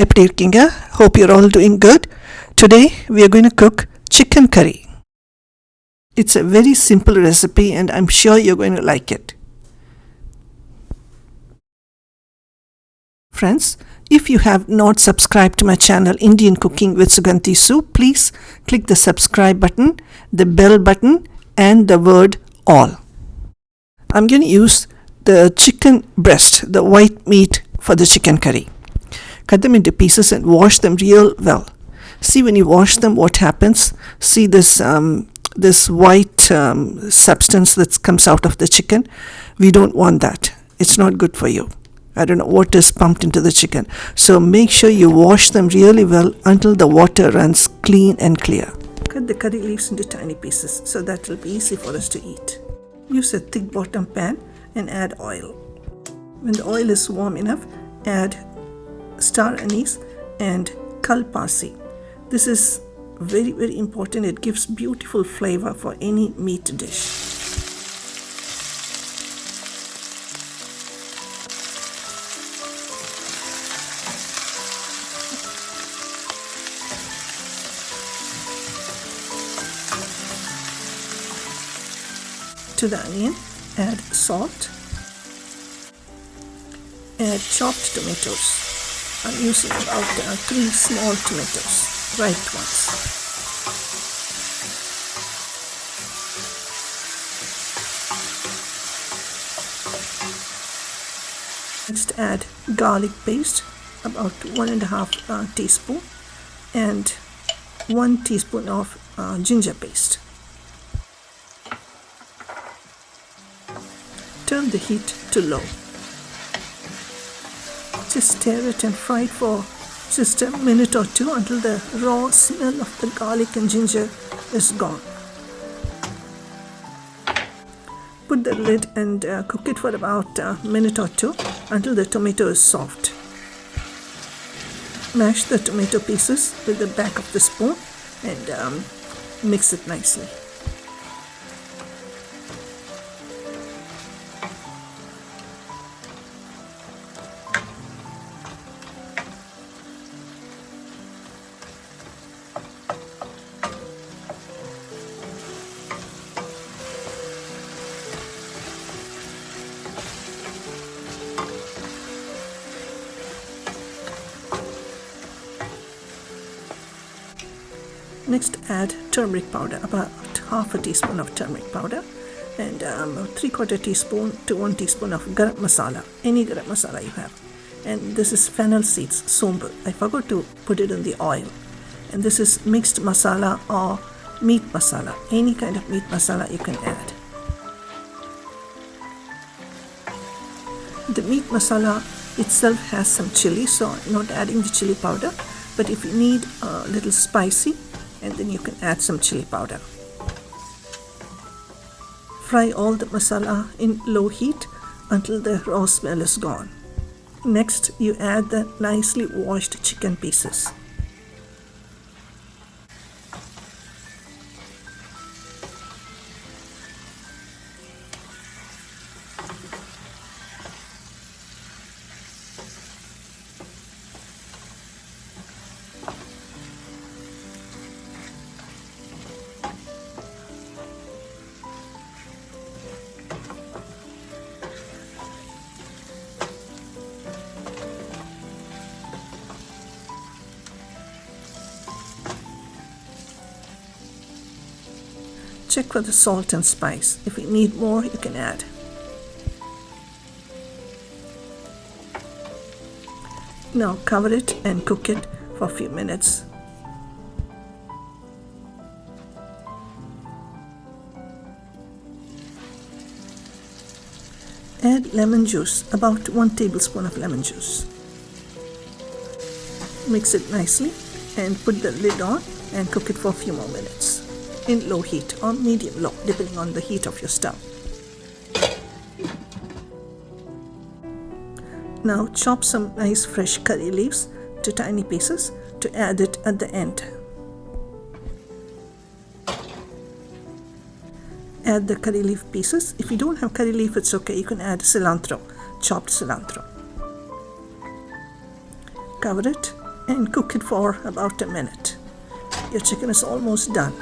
எப்படி இருக்கீங்க? Hope you're all doing good. Today we are going to cook chicken curry. It's a very simple recipe and I'm sure you're going to like it. Friends, if you have not subscribed to my channel Indian Cooking with Suganthi, please click the subscribe button, the bell button and the word all. I'm going to use the chicken breast, the white meat for the chicken curry. Cut them into pieces and wash them real well. See, when you wash them, what happens? See this white substance that comes out of the chicken? We don't want that. It's not good for you. I don't know what is pumped into the chicken. So make sure you wash them really well until the water runs clean and clear. Cut the curry leaves into tiny pieces so that it will be easy for us to eat. Use a thick bottom pan and add oil. When the oil is warm enough, add star anise and kalpasi. This is very, very important. It gives beautiful flavor for any meat dish. To the onion, add salt. Add chopped tomatoes. I'm using about 3 small tomatoes, ripe ones. Next, add garlic paste, about 1.5 teaspoon, and 1 teaspoon of ginger paste. Turn the heat to low. Just stir it and fry it for just a minute or two until the raw smell of the garlic and ginger is gone. Put the lid and cook it for about a minute or two until the tomato is soft. Mash the tomato pieces with the back of the spoon and mix it nicely. Next, add turmeric powder, about half a teaspoon of turmeric powder, and 3/4 teaspoon to 1 teaspoon of garam masala, any garam masala you have. And this is fennel seeds, sombu. I forgot to put it in the oil. And this is mixed masala or meat masala, any kind of meat masala you can add. The meat masala itself has some chili, so I'm not adding the chili powder, but if you need a little spicy, and then you can add some chili powder. Fry all the masala in low heat until the raw smell is gone. Next, you add the nicely washed chicken pieces. Check for the salt and spice. If you need more, you can add. Now cover it and cook it for a few minutes. Add lemon juice, about 1 tablespoon of lemon juice. Mix it nicely and put the lid on and cook it for a few more minutes in low heat or medium low, depending on the heat of your stove. Now chop some nice fresh curry leaves to tiny pieces to add it at the end. Add the curry leaf pieces. If you don't have curry leaf, it's okay. You can add cilantro, chopped cilantro. Cover it and cook it for about a minute. Your chicken is almost done.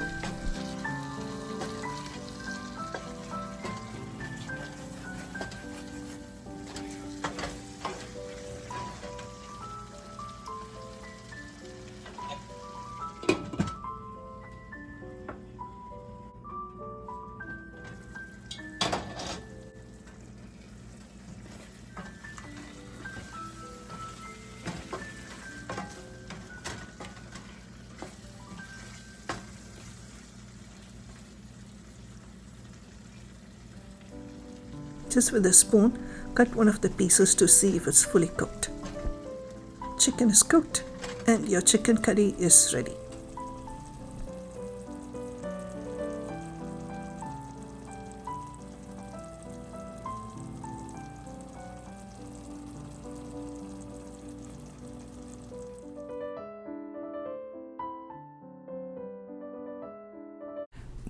Just with a spoon, cut one of the pieces to see if it's fully cooked. Chicken is cooked and your chicken curry is ready.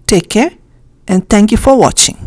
Take care and thank you for watching.